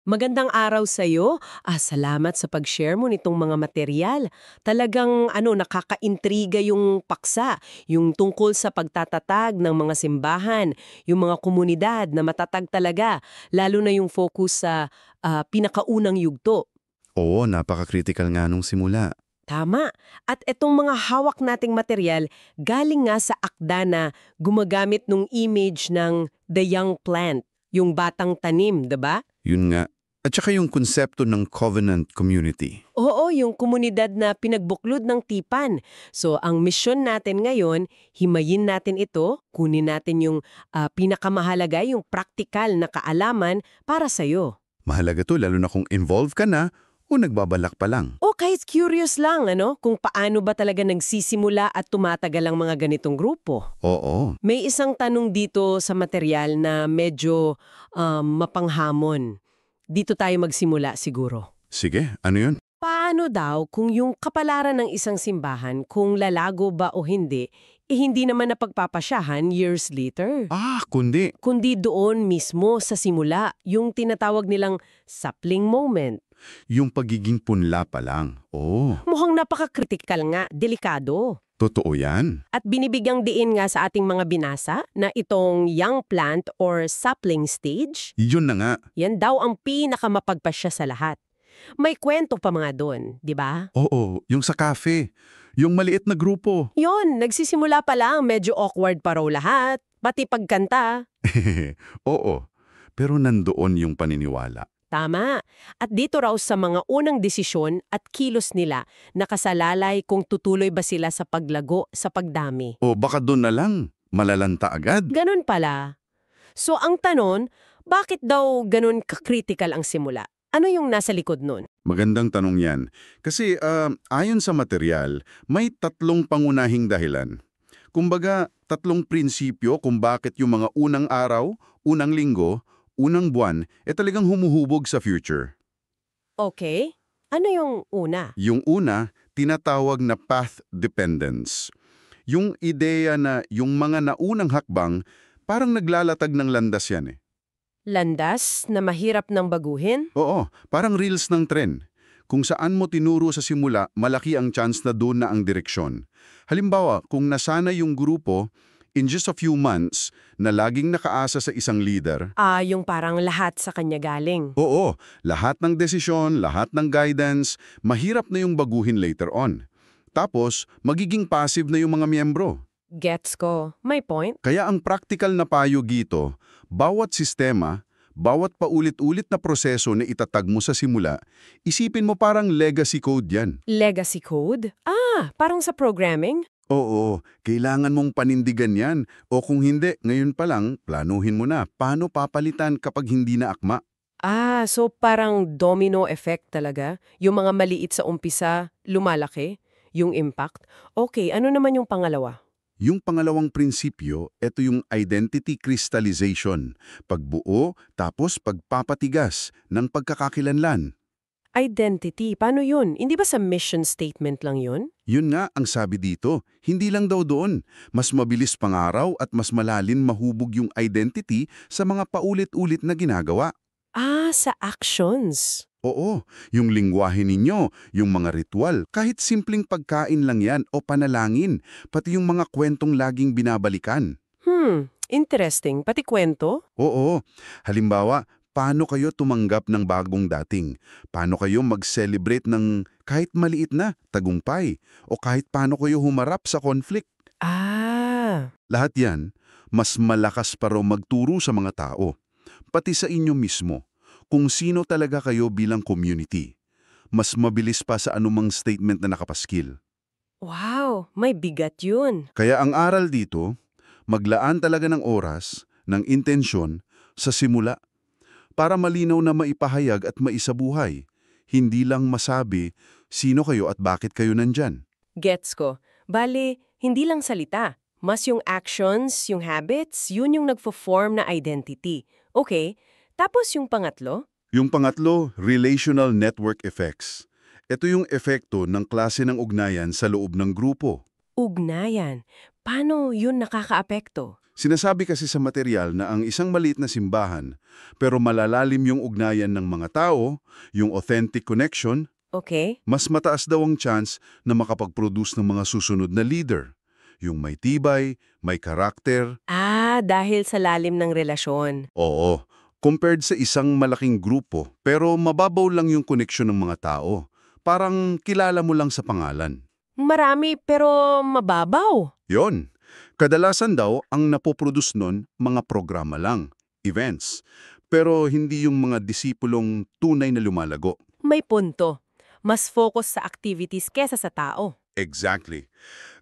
Magandang araw sa iyo. Salamat sa pag-share mo nitong mga material. Talagang nakakaintriga yung paksa, yung tungkol sa pagtatatag ng mga simbahan, yung mga komunidad na matatag talaga, lalo na yung focus sa pinakaunang yugto. Oo, napaka-critical nga nung simula. Tama. At itong mga hawak nating material, galing nga sa akda na gumagamit ng image ng the young plant, yung batang tanim, 'di ba? Yun nga. At saka yung konsepto ng covenant community. Oo, yung komunidad na pinagbuklod ng tipan. So, ang misyon natin ngayon, himayin natin ito, kunin natin yung pinakamahalaga, yung praktikal na kaalaman para sa'yo. Mahalaga to lalo na kung involved ka na o nagbabalak pa lang. O kahit curious lang, kung paano ba talaga nagsisimula at tumatagal ang mga ganitong grupo. Oo. May isang tanong dito sa material na medyo mapanghamon. Dito tayo magsimula siguro. Sige, ano yun? Paano daw kung yung kapalaran ng isang simbahan, kung lalago ba o hindi, hindi naman napagpapasyahan years later? Kundi. Kundi doon mismo sa simula, yung tinatawag nilang sapling moment. Yung pagiging punla pa lang. Oo, Mukhang napaka-critical nga, delikado. totoo yan. At binibigyang diin nga sa ating mga binasa na itong young plant or sapling stage, Yun na nga. yan daw ang pinakamapagpasya sa lahat. May kwento pa mga doon, di ba? Oo, yung sa cafe. Yung maliit na grupo. Yon, nagsisimula pa lang, medyo awkward pa raw lahat, pati pagkanta. Oo, pero nandoon yung paniniwala. Tama. At dito raw sa mga unang desisyon at kilos nila, nakasalalay kung tutuloy ba sila sa paglago, sa pagdami. O baka doon na lang, malalanta agad. Ganun pala. So ang tanong, bakit daw ganun ka-critical ang simula? Ano yung nasa likod nun? Magandang tanong yan. Kasi ayon sa material, may tatlong pangunahing dahilan. Kumbaga, tatlong prinsipyo kung bakit yung mga unang araw, unang linggo, unang buwan, talagang humuhubog sa future. Okay. Ano yung una? Yung una, tinatawag na path dependence. Yung ideya na yung mga naunang hakbang, parang naglalatag ng landas yan eh. Landas na mahirap ng baguhin? Oo, parang reels ng tren. Kung saan mo tinuro sa simula, malaki ang chance na doon na ang direksyon. Halimbawa, kung nasana yung grupo, in just a few months, na laging nakaasa sa isang leader, Yung parang lahat sa kanya galing. oo, lahat ng desisyon, lahat ng guidance, mahirap na yung baguhin later on. Tapos, magiging passive na yung mga miyembro. Gets ko. May point. Kaya ang practical na payo dito, bawat sistema, bawat paulit-ulit na proseso na itatag mo sa simula, isipin mo parang legacy code yan. Legacy code? Parang sa programming? Oo, kailangan mong panindigan yan. O kung hindi, ngayon pa lang, planuhin mo na paano papalitan kapag hindi na akma. So parang domino effect talaga. Yung mga maliit sa umpisa, lumalaki. Yung impact. Okay, ano naman yung pangalawa? Yung pangalawang prinsipyo, ito yung identity crystallization. Pagbuo, tapos pagpapatigas ng pagkakakilanlan. Identity. Paano yun? Hindi ba sa mission statement lang yun? Yun nga ang sabi dito, hindi lang daw doon. Mas mabilis pangaraw at mas malalim mahubog yung identity sa mga paulit-ulit na ginagawa. Sa actions. Oo, yung lingwahe ninyo, yung mga ritual, kahit simpleng pagkain lang yan o panalangin, pati yung mga kwentong laging binabalikan. Interesting. Pati kwento? Oo, halimbawa, paano kayo tumanggap ng bagong dating? Paano kayo mag-celebrate ng kahit maliit na tagumpay? O kahit paano kayo humarap sa conflict? Lahat yan, mas malakas pa raw magturo sa mga tao, pati sa inyo mismo, kung sino talaga kayo bilang community. Mas mabilis pa sa anumang statement na nakapaskil. Wow, may bigat yun. Kaya ang aral dito, maglaan talaga ng oras, ng intensyon, sa simula, para malinaw na maipahayag at maisabuhay. Hindi lang masabi sino kayo at bakit kayo nandyan. Gets ko. Bale, hindi lang salita. Mas yung actions, yung habits, yun yung nagfo-form na identity. Okay, tapos yung pangatlo? Yung pangatlo, relational network effects. Ito yung epekto ng klase ng ugnayan sa loob ng grupo. Ugnayan. Paano yun nakakaapekto? Sinasabi kasi sa material na ang isang maliit na simbahan, pero malalalim yung ugnayan ng mga tao, yung authentic connection, Okay? mas mataas daw ang chance na makapag-produce ng mga susunod na leader. Yung may tibay, may karakter, Dahil sa lalim ng relasyon. oo, compared sa isang malaking grupo, pero mababaw lang yung koneksyon ng mga tao. Parang kilala mo lang sa pangalan. Marami pero mababaw. Yon. Kadalasan daw, ang napoproduce nun, mga programa lang, events. Pero hindi yung mga disipulong tunay na lumalago. May punto. Mas focus sa activities kesa sa tao. Exactly.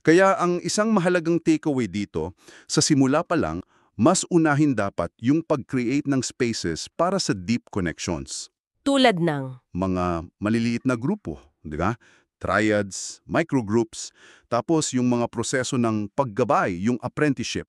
Kaya ang isang mahalagang takeaway dito, sa simula pa lang, mas unahin dapat yung pag-create ng spaces para sa deep connections. Tulad ng, Mga maliliit na grupo, di ba? Triads, microgroups, tapos yung mga proseso ng paggabay, yung apprenticeship.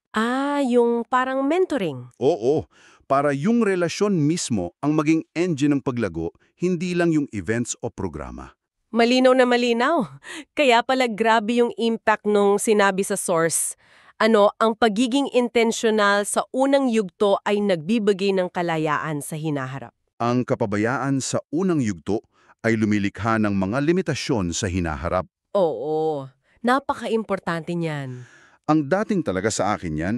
yung parang mentoring. Oo, para yung relasyon mismo ang maging engine ng paglago, hindi lang yung events o programa. Malinaw na malinaw. Kaya pala grabe yung impact nung sinabi sa source. Ang pagiging intentional sa unang yugto ay nagbibigay ng kalayaan sa hinaharap. Ang kapabayaan sa unang yugto ay lumilikha ng mga limitasyon sa hinaharap. Oo, napaka-importante niyan. Ang dating talaga sa akin yan,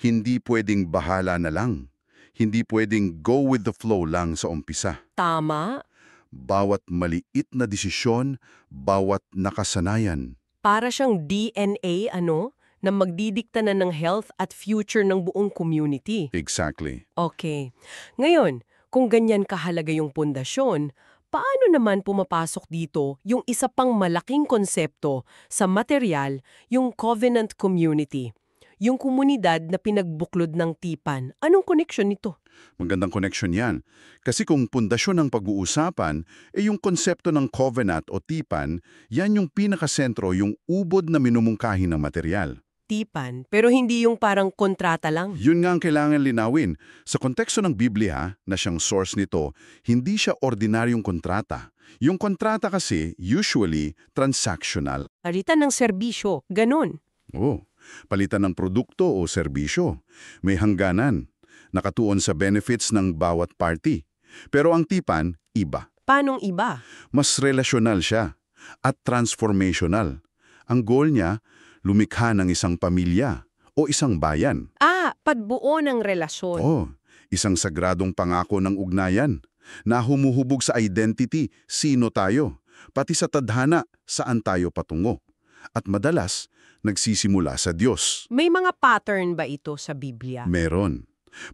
hindi pwedeng bahala na lang. Hindi pwedeng go with the flow lang sa umpisa. Tama, Bawat maliit na desisyon, bawat nakasanayan. para siyang DNA, na magdidikta na ng health at future ng buong community. Exactly. Okay. Ngayon, kung ganyan kahalaga yung pundasyon, paano naman pumapasok dito yung isa pang malaking konsepto sa material, yung covenant community? Yung komunidad na pinagbuklod ng tipan. Anong koneksyon nito? Magandang connection yan. Kasi kung pundasyon ng pag-uusapan, yung konsepto ng covenant o tipan, yan yung pinakasentro, yung ubod na minumungkahi ng material. Tipan, pero hindi yung parang kontrata lang. Yun nga ang kailangan linawin. Sa konteksto ng Biblia, na siyang source nito, hindi siya ordinaryong kontrata. Yung kontrata kasi, usually, transactional. Palitan ng serbisyo, ganun. Palitan ng produkto o serbisyo. May hangganan. Nakatuon sa benefits ng bawat party. Pero ang tipan, iba. Paanong iba? Mas relasyonal siya at transformational. Ang goal niya, lumikha ng isang pamilya o isang bayan. Pagbuo ng relasyon. Isang sagradong pangako ng ugnayan na humuhubog sa identity, sino tayo, pati sa tadhana, saan tayo patungo. At madalas, nagsisimula sa Diyos. May mga pattern ba ito sa Biblia? Meron.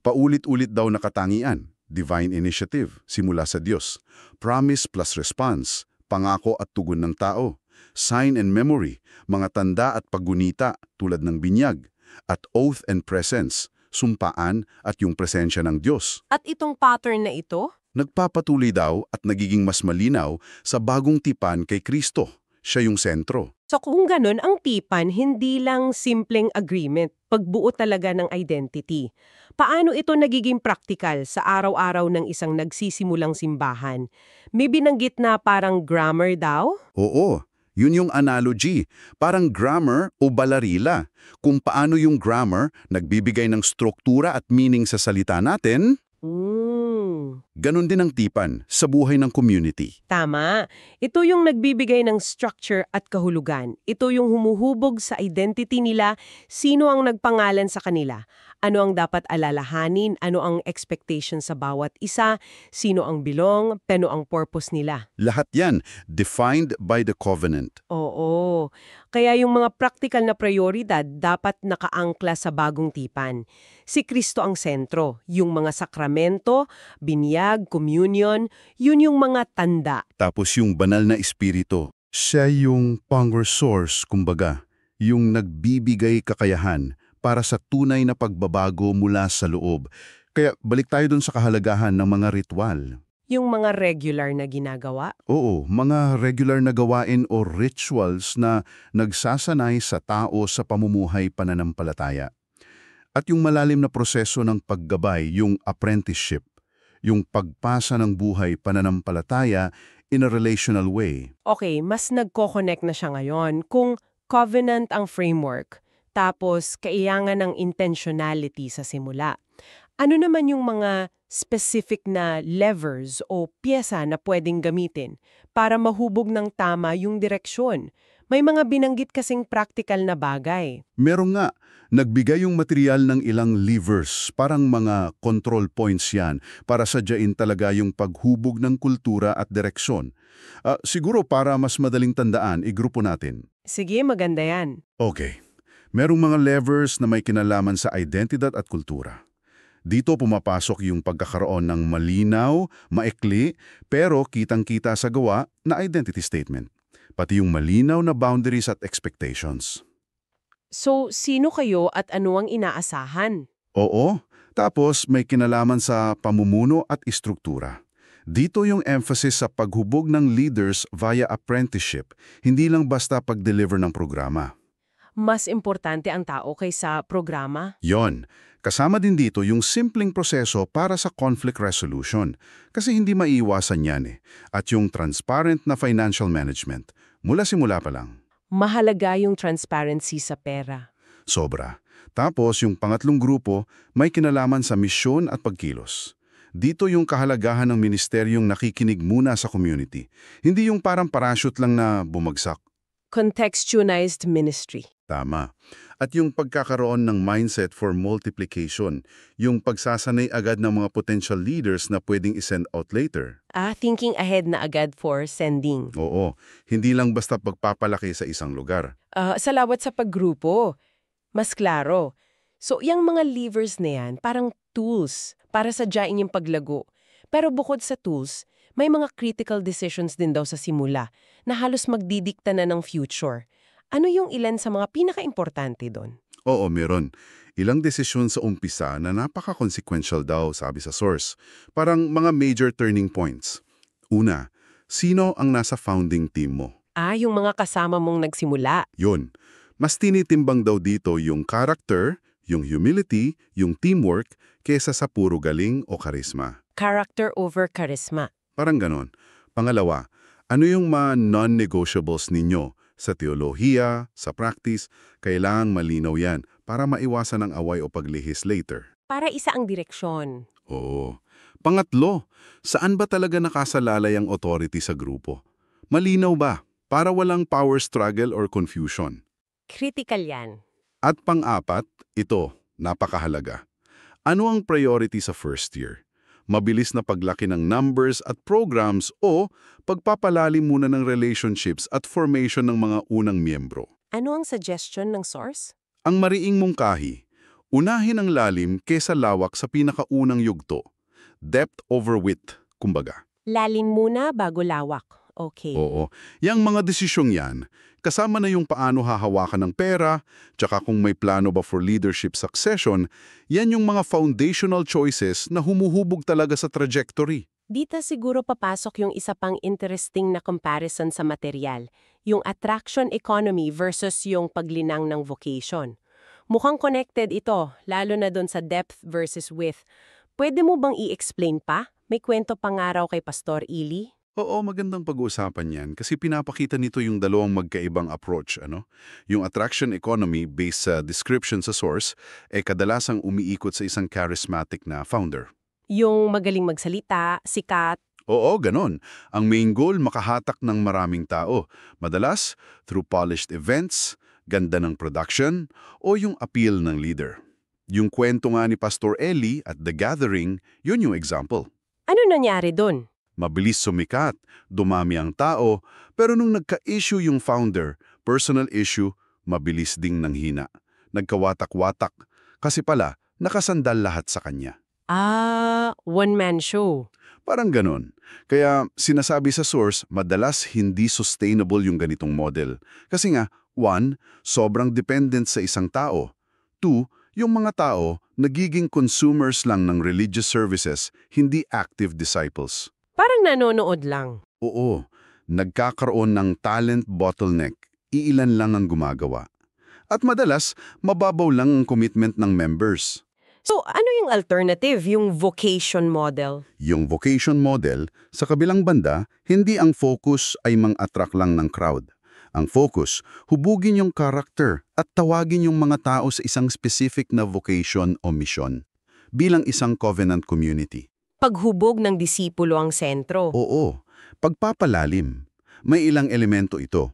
Paulit-ulit daw na katangian, divine initiative, simula sa Diyos. Promise plus response, pangako at tugon ng tao. Sign and memory, mga tanda at paggunita tulad ng binyag. At oath and presence, sumpaan at yung presensya ng Diyos. At itong pattern na ito? Nagpapatuloy daw at nagiging mas malinaw sa bagong tipan kay Kristo. Siya yung sentro. So kung ganun, ang tipan hindi lang simpleng agreement, pagbuo talaga ng identity. Paano ito nagiging praktikal sa araw-araw ng isang nagsisimulang simbahan? May binanggit na parang grammar daw? Oo, yun yung analogy. Parang grammar o balarila. Kung paano yung grammar nagbibigay ng struktura at meaning sa salita natin, ganon din ang tipan sa buhay ng community. Tama. Ito yung nagbibigay ng structure at kahulugan. Ito yung humuhubog sa identity nila, sino ang nagpangalan sa kanila, ano ang dapat alalahanin, ano ang expectation sa bawat isa, sino ang belong, ano ang purpose nila. Lahat yan defined by the covenant. Oo. Kaya yung mga practical na prioridad dapat nakaangkla sa bagong tipan. Si Kristo ang sentro, yung mga sakramento, binyag, communion, yun yung mga tanda. Tapos yung banal na espiritu, siya yung power source, kumbaga, yung nagbibigay kakayahan para sa tunay na pagbabago mula sa loob. Kaya balik tayo dun sa kahalagahan ng mga ritual. Yung mga regular na ginagawa. Oo, mga regular na gawain o rituals na nagsasanay sa tao sa pamumuhay pananampalataya. At yung malalim na proseso ng paggabay, yung apprenticeship, yung pagpasa ng buhay pananampalataya in a relational way. Okay, mas nagko-connect na siya ngayon kung covenant ang framework. Tapos, kailangan ng intentionality sa simula. Ano naman yung mga specific na levers o piyesa na pwedeng gamitin para mahubog ng tama yung direksyon? May mga binanggit kasing practical na bagay. Meron nga, nagbigay yung material ng ilang levers, parang mga control points yan, para sadyain talaga yung paghubog ng kultura at direksyon. Siguro para mas madaling tandaan, igrupo natin. Sige, maganda yan. Okay. Merong mga levers na may kinalaman sa identidad at kultura. Dito pumapasok yung pagkakaroon ng malinaw, maikli, pero kitang-kita sa gawa na identity statement. Pati yung malinaw na boundaries at expectations. So, sino kayo at ano ang inaasahan? Oo, tapos may kinalaman sa pamumuno at istruktura. Dito yung emphasis sa paghubog ng leaders via apprenticeship, hindi lang basta pag-deliver ng programa. Mas importante ang tao kaysa programa? Yon. Kasama din dito yung simpleng proseso para sa conflict resolution. Kasi hindi maiiwasan yan eh. At yung transparent na financial management. Mula simula pa lang. Mahalaga yung transparency sa pera. Sobra. Tapos yung pangatlong grupo, may kinalaman sa misyon at pagkilos. Dito yung kahalagahan ng ministeryong nakikinig muna sa community. Hindi yung parang parachute lang na bumagsak. Contextualized ministry. Tama. At yung pagkakaroon ng mindset for multiplication, yung pagsasanay agad ng mga potential leaders na pwedeng isend out later. Thinking ahead na agad for sending. Oo, hindi lang basta pagpapalaki sa isang lugar. Salawat sa paggrupo. Mas klaro. So, yung mga levers na yan, parang tools para sadyain yung paglago. Pero bukod sa tools, may mga critical decisions din daw sa simula na halos magdidikta na ng future. Ano yung ilan sa mga pinaka-importante doon? Oo, meron. Ilang desisyon sa umpisa na napaka-consequential daw, sabi sa source. Parang mga major turning points. Una, sino ang nasa founding team mo? Yung mga kasama mong nagsimula. Yun. Mas tinitimbang daw dito yung character, yung humility, yung teamwork, kesa sa puro galing o karisma. Character over charisma. Parang ganon. Pangalawa, ano yung mga non-negotiables ninyo? Sa teolohiya, sa practice, kailangang malinaw yan para maiwasan ang away o paglihis later. Para isa ang direksyon. Oo. Pangatlo, saan ba talaga nakasalalay ang authority sa grupo? Malinaw ba? Para walang power struggle or confusion. Critical yan. At pang-apat, ito, napakahalaga. Ano ang priority sa first year? Mabilis na paglaki ng numbers at programs o pagpapalalim muna ng relationships at formation ng mga unang miyembro? Ano ang suggestion ng source? Ang mariing mungkahi, unahin ang lalim kesa lawak sa pinakaunang yugto. Depth over width, kumbaga. Lalim muna bago lawak. Okay. Oo. Yang mga desisyong yan, kasama na yung paano hahawakan ng pera, tsaka kung may plano ba for leadership succession, yan yung mga foundational choices na humuhubog talaga sa trajectory. Dito siguro papasok yung isa pang interesting na comparison sa material, yung attraction economy versus yung paglinang ng vocation. Mukhang connected ito, lalo na doon sa depth versus width. Pwede mo bang i-explain pa? May kwento pangaraw kay Pastor Ili? Oo, magandang pag-uusapan yan kasi pinapakita nito yung dalawang magkaibang approach. Yung attraction economy based sa description sa source ay kadalasang umiikot sa isang charismatic na founder. Yung magaling magsalita, sikat. Oo, ganon. Ang main goal, makahatak ng maraming tao. Madalas, through polished events, ganda ng production, o yung appeal ng leader. Yung kwento nga ni Pastor Eli at The Gathering, yun yung example. Ano nangyari doon? Mabilis sumikat, dumami ang tao, pero nung nagka-issue yung founder, personal issue, mabilis ding nanghina. Nagkawatak-watak, kasi pala, nakasandal lahat sa kanya. One-man show. Parang ganon. Kaya sinasabi sa source, madalas hindi sustainable yung ganitong model. Kasi nga, 1, sobrang dependent sa isang tao. 2, yung mga tao, nagiging consumers lang ng religious services, hindi active disciples. Parang nanonood lang. Oo, nagkakaroon ng talent bottleneck, iilan lang ang gumagawa. At madalas, mababaw lang ang commitment ng members. So, ano yung alternative, yung vocation model? Yung vocation model, sa kabilang banda, hindi ang focus ay mang-attract lang ng crowd. Ang focus, hubugin yung character at tawagin yung mga tao sa isang specific na vocation o mission bilang isang covenant community. Paghubog ng disipulo ang sentro. Oo, pagpapalalim. May ilang elemento ito.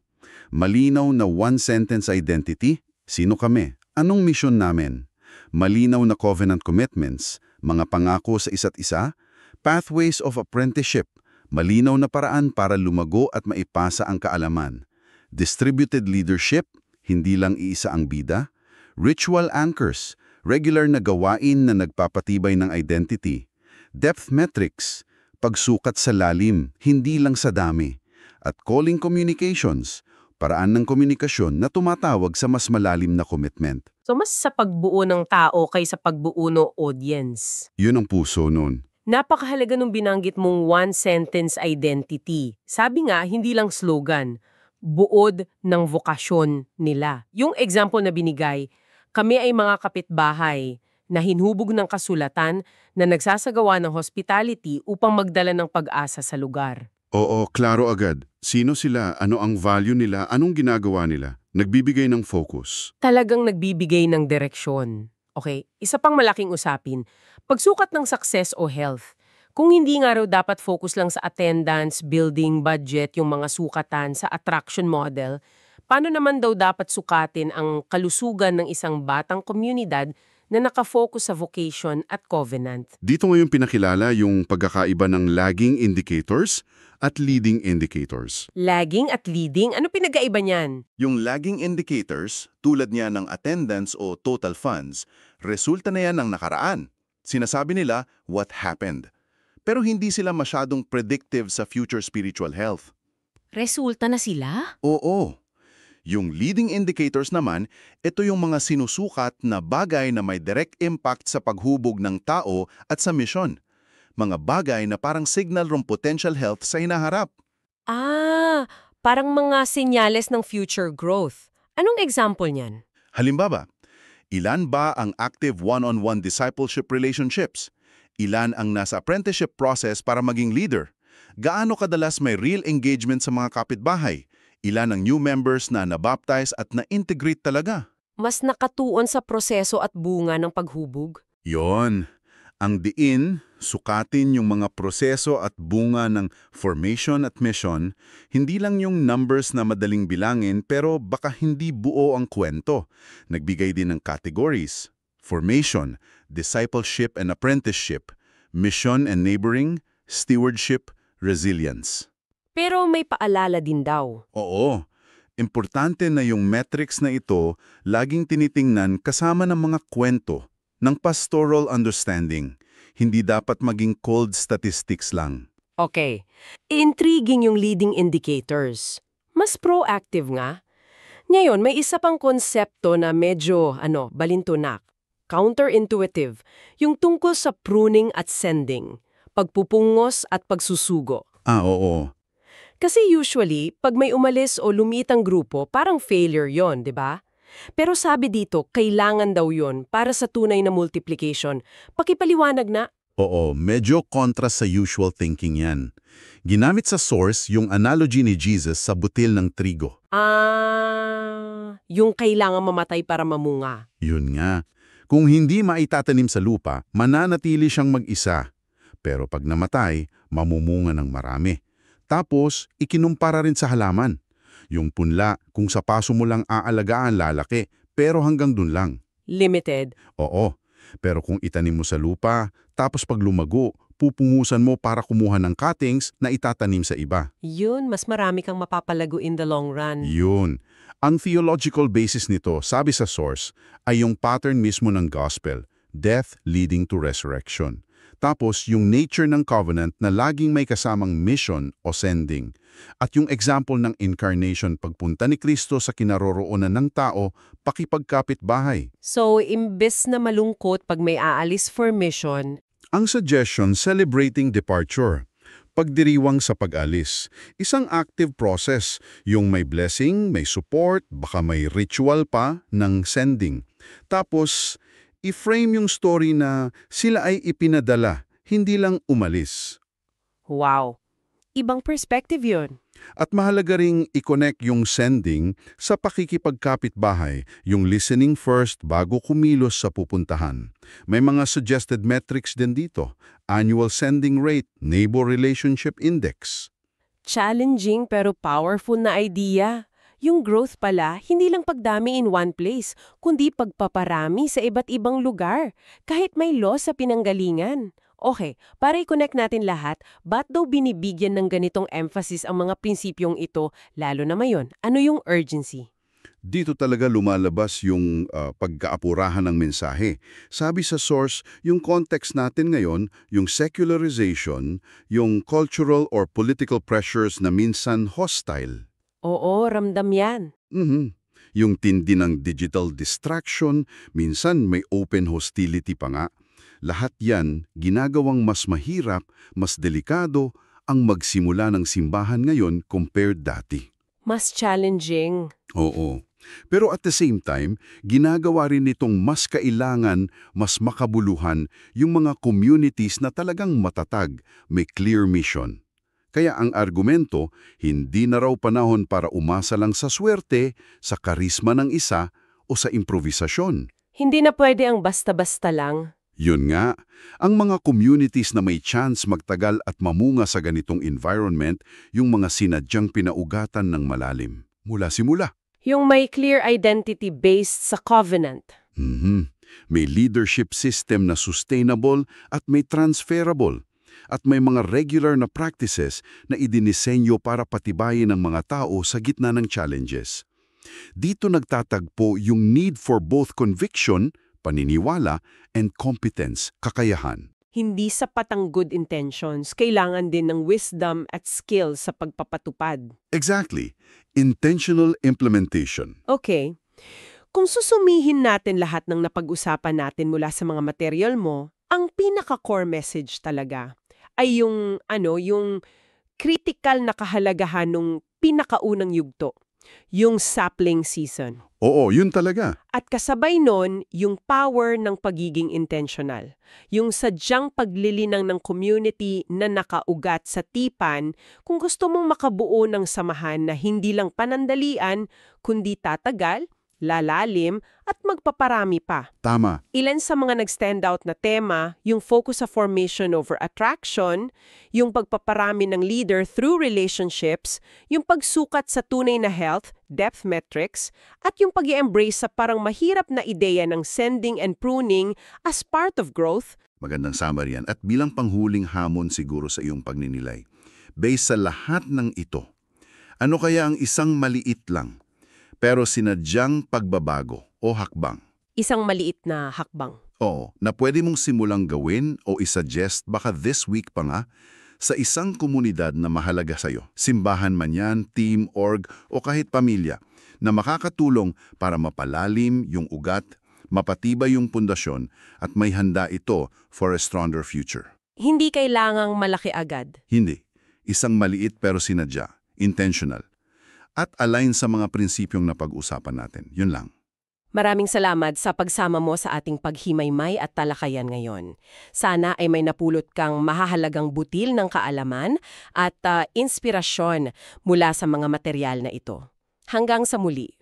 Malinaw na one-sentence identity, sino kami? Anong mission namin? Malinaw na covenant commitments, mga pangako sa isa't isa, pathways of apprenticeship, malinaw na paraan para lumago at maipasa ang kaalaman. Distributed leadership, hindi lang iisa ang bida. Ritual anchors, regular na gawain na nagpapatibay ng identity. Depth metrics, pagsukat sa lalim, hindi lang sa dami. At calling communications, paraan ng komunikasyon na tumatawag sa mas malalim na commitment. So mas sa pagbuo ng tao kaysa pagbuo ng audience. Yun ang puso nun. Napakahalaga nung binanggit mong one-sentence identity. Sabi nga, hindi lang slogan, buod ng vokasyon nila. Yung example na binigay, kami ay mga kapitbahay na hinubog ng kasulatan na nagsasagawa ng hospitality upang magdala ng pag-asa sa lugar. Oo, klaro agad. Sino sila? Ano ang value nila? Anong ginagawa nila? Nagbibigay ng focus. Talagang nagbibigay ng direksyon. Okay, isa pang malaking usapin, pagsukat ng success o health. Kung hindi nga raw dapat focus lang sa attendance, building, budget, yung mga sukatan sa attraction model, paano naman daw dapat sukatin ang kalusugan ng isang batang komunidad na nakafocus sa vocation at covenant? Dito ngayon pinakilala yung pagkakaiba ng lagging indicators at leading indicators. Lagging at leading, ano pinagkaiba niyan? Yung lagging indicators, tulad niya ng attendance o total funds, resulta na yan ng nakaraan. Sinasabi nila, what happened? Pero hindi sila masyadong predictive sa future spiritual health. Resulta na sila? Oo. Yung leading indicators naman, ito yung mga sinusukat na bagay na may direct impact sa paghubog ng tao at sa misyon. Mga bagay na parang signal ng potential health sa hinaharap. Ah, parang mga senyales ng future growth. Anong example niyan? Halimbawa, ilan ba ang active one-on-one discipleship relationships? Ilan ang nasa apprenticeship process para maging leader? Gaano kadalas may real engagement sa mga kapitbahay? Ilan ang new members na nabaptize at na-integrate talaga? Mas nakatuon sa proseso at bunga ng paghubog? Yon. Ang diin, sukatin yung mga proseso at bunga ng formation at mission, hindi lang yung numbers na madaling bilangin pero baka hindi buo ang kwento. Nagbigay din ng categories: formation, discipleship and apprenticeship, mission and neighboring, stewardship, resilience. Pero may paalala din daw. Oo, importante na yung metrics na ito laging tinitingnan kasama ng mga kwento ng pastoral understanding. Hindi dapat maging cold statistics lang. Okay. Intriguing yung leading indicators. Mas proactive nga. Ngayon, may isa pang konsepto na medyo, balintunak. Counterintuitive. Yung tungkol sa pruning at sending. Pagpupungos at pagsusugo. Oo. Kasi usually, pag may umalis o lumiit ang grupo, parang failure yon, di ba? Pero sabi dito, kailangan daw yon para sa tunay na multiplication. Pakipaliwanag na. Oo, medyo kontra sa usual thinking yan. Ginamit sa source yung analogy ni Jesus sa butil ng trigo. Yung kailangan mamatay para mamunga. Yun nga. Kung hindi maitatanim sa lupa, mananatili siyang mag-isa. Pero pag namatay, mamumunga ng marami. Tapos, ikinumpara rin sa halaman. Yung punla, kung sa paso mo lang aalagaan lalaki, pero hanggang dun lang. Limited. Oo, pero kung itanim mo sa lupa, tapos pag lumago, pupungusan mo para kumuha ng cuttings na itatanim sa iba. Yun, mas marami kang mapapalago in the long run. Yun. Ang theological basis nito, sabi sa source, ay yung pattern mismo ng gospel, death leading to resurrection. Tapos yung nature ng covenant na laging may kasamang mission o sending. At yung example ng incarnation pagpunta ni Kristo sa kinaroroonan ng tao, pakipagkapit bahay. So, imbes na malungkot pag may aalis for mission, Ang suggestion, celebrating departure. Pagdiriwang sa pag-alis. Isang active process, yung may blessing, may support, baka may ritual pa ng sending. Tapos, i-frame yung story na sila ay ipinadala, hindi lang umalis. wow. Ibang perspective yun. At mahalaga ring i-connect yung sending sa pakikipagkapitbahay, yung listening first bago kumilos sa pupuntahan. May mga suggested metrics din dito. Annual sending rate, neighbor relationship index. Challenging pero powerful na idea. Yung growth pala, hindi lang pagdami in one place, kundi pagpaparami sa iba't ibang lugar, kahit may loss sa pinanggalingan. Okay, para i-connect natin lahat, ba't daw binibigyan ng ganitong emphasis ang mga prinsipyong ito, lalo na ngayon? Ano yung urgency? Dito talaga lumalabas yung pagkaapurahan ng mensahe. Sabi sa source, yung context natin ngayon, yung secularization, yung cultural or political pressures na minsan hostile. Oo, ramdam yan. Mhm. Yung tindi ng digital distraction, minsan may open hostility pa nga. Lahat yan ginagawang mas mahirap, mas delikado ang magsimula ng simbahan ngayon compared dati. Mas challenging. Oo. Pero at the same time, ginagawa rin nitong mas kailangan, mas makabuluhan yung mga communities na talagang matatag, may clear mission. Kaya ang argumento, hindi na raw panahon para umasa lang sa swerte, sa karisma ng isa o sa improvisasyon. Hindi na pwede ang basta-basta lang. Yun nga, ang mga communities na may chance magtagal at mamunga sa ganitong environment, yung mga sinadyang pinaugatan ng malalim. Mula simula. Yung may clear identity based sa covenant. May leadership system na sustainable at may transferable. At may mga regular na practices na idinisenyo para patibayin ng mga tao sa gitna ng challenges. Dito nagtatagpo yung need for both conviction, paniniwala, and competence, kakayahan. Hindi sapat ang good intentions, kailangan din ng wisdom at skill sa pagpapatupad. Exactly. Intentional implementation. Okay. Kung susumihin natin lahat ng napag-usapan natin mula sa mga material mo, ang pinaka-core message talaga ay yung critical na kahalagahan ng pinakaunang yugto, yung sapling season. Oo, yun talaga. At kasabay nun, yung power ng pagiging intentional. Yung sadyang paglilinang ng community na nakaugat sa tipan kung gusto mong makabuo ng samahan na hindi lang panandalian, kundi tatagal, lalalim, at magpaparami pa. Tama. Ilan sa mga nag-stand out na tema, yung focus sa formation over attraction, yung pagpaparami ng leader through relationships, yung pagsukat sa tunay na health, depth metrics, at yung pag-i-embrace sa parang mahirap na ideya ng sending and pruning as part of growth. Magandang summary yan. At bilang panghuling hamon siguro sa iyong pagninilay, based sa lahat ng ito, ano kaya ang isang maliit lang, pero sinadyang pagbabago o hakbang? Isang maliit na hakbang. Oo, na pwede mong simulang gawin o isuggest baka this week pa nga sa isang komunidad na mahalaga sa'yo. Simbahan man yan, team, org o kahit pamilya na makakatulong para mapalalim yung ugat, mapatibay yung pundasyon at may handa ito for a stronger future. Hindi kailangang malaki agad. Hindi. Isang maliit pero sinadya, intentional, at align sa mga prinsipyong napag-usapan natin. Yun lang. Maraming salamat sa pagsama mo sa ating paghimaymay at talakayan ngayon. Sana ay may napulot kang mahahalagang butil ng kaalaman at inspirasyon mula sa mga material na ito. Hanggang sa muli.